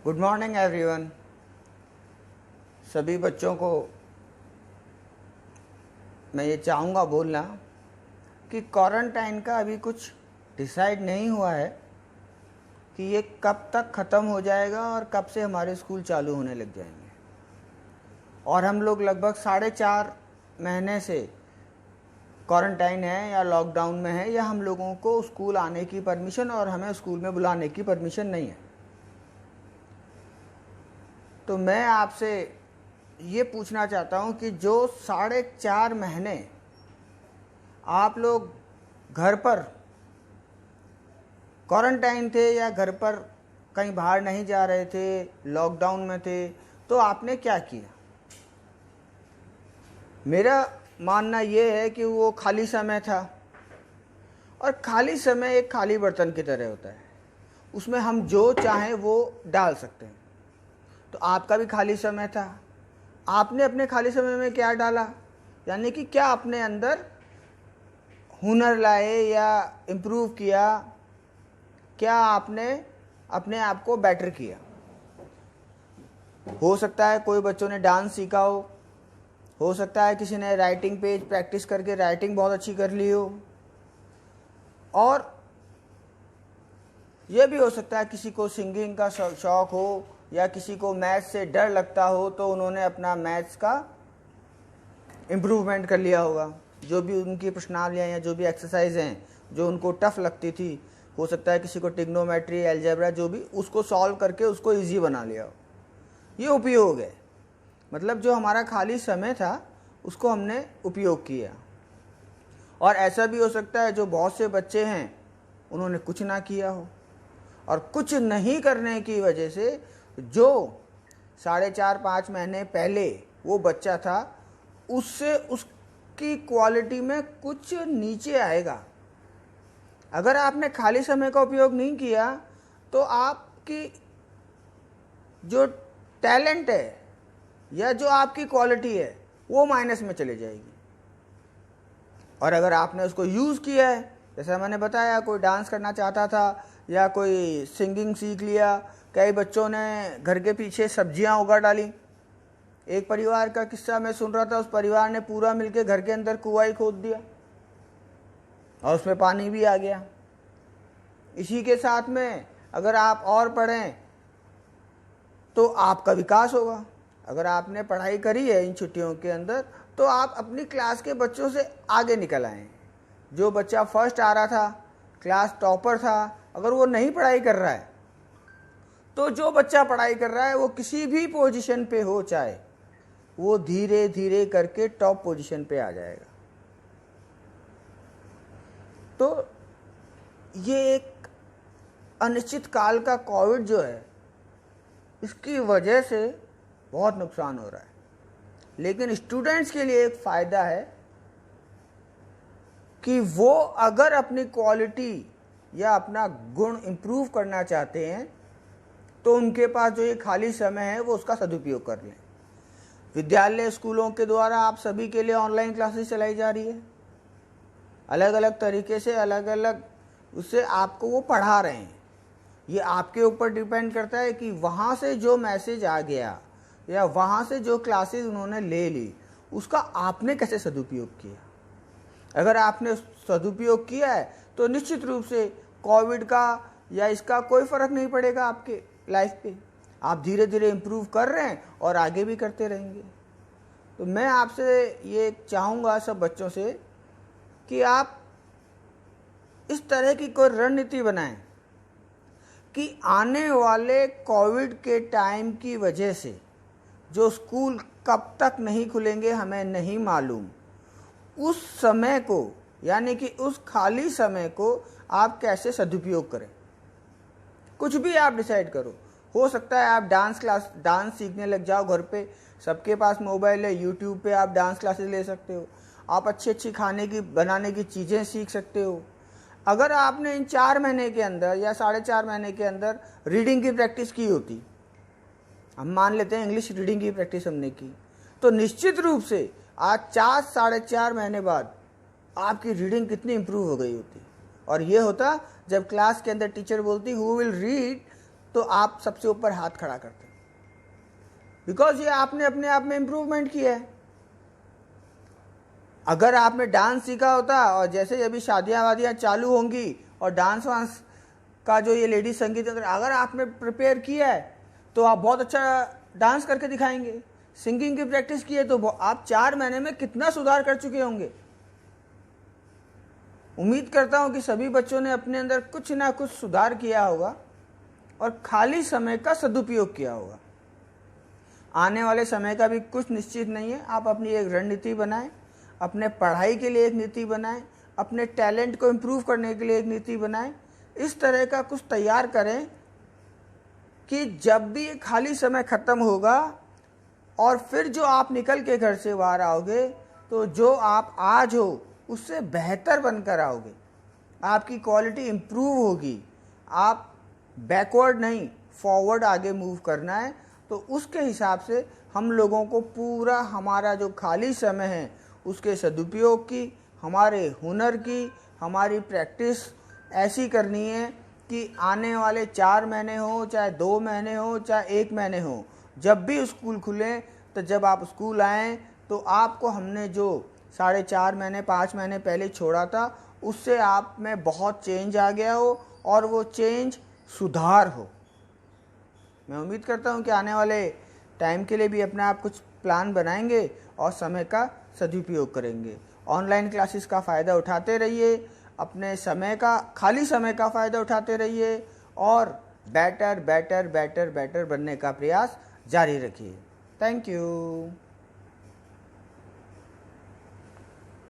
Good morning everyone. सभी बच्चों को मैं ये चाहूँगा बोलना कि क्वारंटाइन का अभी कुछ डिसाइड नहीं हुआ है कि ये कब तक ख़त्म हो जाएगा और कब से हमारे स्कूल चालू होने लग जाएंगे। और हम लोग लगभग 4.5 महीने से क्वारंटाइन है या लॉकडाउन में है, या हम लोगों को स्कूल आने की परमिशन और हमें स्कूल में बुलाने की परमिशन नहीं है। तो मैं आपसे ये पूछना चाहता हूँ कि जो 4.5 महीने आप लोग घर पर क्वारंटाइन थे या घर पर कहीं बाहर नहीं जा रहे थे, लॉकडाउन में थे, तो आपने क्या किया? मेरा मानना ये है कि वो खाली समय था, और खाली समय एक खाली बर्तन की तरह होता है, उसमें हम जो चाहें वो डाल सकते हैं। तो आपका भी खाली समय था, आपने अपने खाली समय में क्या डाला, यानी कि क्या अपने अंदर हुनर लाए या इम्प्रूव किया, क्या आपने अपने आप को बेटर किया। हो सकता है कोई बच्चों ने डांस सीखा हो सकता है किसी ने राइटिंग पेज प्रैक्टिस करके राइटिंग बहुत अच्छी कर ली हो, और यह भी हो सकता है किसी को सिंगिंग का शौक हो, या किसी को मैथ्स से डर लगता हो तो उन्होंने अपना मैथ्स का इम्प्रूवमेंट कर लिया होगा। जो भी उनकी प्रश्नावलियाँ या जो भी एक्सरसाइज हैं जो उनको टफ लगती थी, हो सकता है किसी को ट्रिग्नोमेट्री, अलजेब्रा, जो भी, उसको सॉल्व करके उसको इजी बना लिया हो। ये उपयोग है, मतलब जो हमारा खाली समय था उसको हमने उपयोग किया। और ऐसा भी हो सकता है जो बहुत से बच्चे हैं उन्होंने कुछ ना किया हो, और कुछ नहीं करने की वजह से जो 4.5 महीने पहले वो बच्चा था उससे उसकी क्वालिटी में कुछ नीचे आएगा। अगर आपने खाली समय का उपयोग नहीं किया तो आपकी जो टैलेंट है या जो आपकी क्वालिटी है वो माइनस में चली जाएगी। और अगर आपने उसको यूज़ किया है, जैसा मैंने बताया, कोई डांस करना चाहता था या कोई सिंगिंग सीख लिया, कई बच्चों ने घर के पीछे सब्जियां उगा डाली। एक परिवार का किस्सा मैं सुन रहा था, उस परिवार ने पूरा मिलके घर के अंदर कुआं ही खोद दिया और उसमें पानी भी आ गया। इसी के साथ में अगर आप और पढ़ें तो आपका विकास होगा। अगर आपने पढ़ाई करी है इन छुट्टियों के अंदर तो आप अपनी क्लास के बच्चों से आगे निकल आएँ। जो बच्चा फर्स्ट आ रहा था, क्लास टॉपर था, अगर वो नहीं पढ़ाई कर रहा है तो जो बच्चा पढ़ाई कर रहा है वो किसी भी पोजीशन पे हो, चाहे वो धीरे धीरे करके टॉप पोजीशन पे आ जाएगा। तो ये एक अनिश्चित काल का कोविड जो है, इसकी वजह से बहुत नुकसान हो रहा है, लेकिन स्टूडेंट्स के लिए एक फ़ायदा है कि वो अगर अपनी क्वालिटी या अपना गुण इम्प्रूव करना चाहते हैं तो उनके पास जो ये खाली समय है वो उसका सदुपयोग कर लें। विद्यालय स्कूलों के द्वारा आप सभी के लिए ऑनलाइन क्लासेस चलाई जा रही है, अलग अलग तरीके से, अलग अलग उससे आपको वो पढ़ा रहे हैं। ये आपके ऊपर डिपेंड करता है कि वहाँ से जो मैसेज आ गया या वहाँ से जो क्लासेस उन्होंने ले ली उसका आपने कैसे सदुपयोग किया। अगर आपने सदुपयोग किया है तो निश्चित रूप से कोविड का या इसका कोई फ़र्क नहीं पड़ेगा आपके लाइफ पे। आप धीरे धीरे इम्प्रूव कर रहे हैं और आगे भी करते रहेंगे। तो मैं आपसे ये चाहूँगा सब बच्चों से कि आप इस तरह की कोई रणनीति बनाएं कि आने वाले कोविड के टाइम की वजह से जो स्कूल कब तक नहीं खुलेंगे हमें नहीं मालूम, उस समय को, यानी कि उस खाली समय को आप कैसे सदुपयोग करें। कुछ भी आप डिसाइड करो। हो सकता है आप डांस सीखने लग जाओ घर पे, सबके पास मोबाइल है, यूट्यूब पे आप डांस क्लासेस ले सकते हो। आप अच्छी अच्छी खाने की बनाने की चीज़ें सीख सकते हो। अगर आपने इन 4 महीने के अंदर या 4.5 महीने के अंदर रीडिंग की प्रैक्टिस की होती, हम मान लेते हैं इंग्लिश रीडिंग की प्रैक्टिस हमने की, तो निश्चित रूप से आज 4-4.5 महीने बाद आपकी रीडिंग कितनी इम्प्रूव हो गई होती। और ये होता जब क्लास के अंदर टीचर बोलती हु विल रीड तो आप सबसे ऊपर हाथ खड़ा करते हैं, बिकॉज ये आपने अपने आप में इम्प्रूवमेंट किया है। अगर आपने डांस सीखा होता और जैसे अभी शादियां वादियां चालू होंगी और डांस वांस का जो ये लेडीज संगीत अगर आपने प्रिपेयर किया है तो आप बहुत अच्छा डांस करके दिखाएंगे। सिंगिंग की प्रैक्टिस की है तो आप 4 महीने में कितना सुधार कर चुके होंगे। उम्मीद करता हूं कि सभी बच्चों ने अपने अंदर कुछ ना कुछ सुधार किया होगा और खाली समय का सदुपयोग किया होगा। आने वाले समय का भी कुछ निश्चित नहीं है। आप अपनी एक रणनीति बनाएं, अपने पढ़ाई के लिए एक नीति बनाएं, अपने टैलेंट को इम्प्रूव करने के लिए एक नीति बनाएं। इस तरह का कुछ तैयार करें कि जब भी ये खाली समय खत्म होगा और फिर जो आप निकल के घर से बाहर आओगे तो जो आप आज हो उससे बेहतर बनकर आओगे। आपकी क्वालिटी इम्प्रूव होगी। आप बैकवर्ड नहीं, फॉरवर्ड आगे मूव करना है। तो उसके हिसाब से हम लोगों को पूरा हमारा जो खाली समय है उसके सदुपयोग की, हमारे हुनर की, हमारी प्रैक्टिस ऐसी करनी है कि आने वाले 4 महीने हो, चाहे 2 महीने हो, चाहे 1 महीने हो, जब भी स्कूल खुले तो जब आप स्कूल आएँ तो आपको हमने जो 4.5 महीने 5 महीने पहले छोड़ा था उससे आप में बहुत चेंज आ गया हो और वो चेंज सुधार हो। मैं उम्मीद करता हूँ कि आने वाले टाइम के लिए भी अपना आप कुछ प्लान बनाएंगे और समय का सदुपयोग करेंगे। ऑनलाइन क्लासेस का फ़ायदा उठाते रहिए, अपने समय का खाली समय का फ़ायदा उठाते रहिए और बेटर बेटर बेटर बेटर बनने का प्रयास जारी रखिए। Thank you.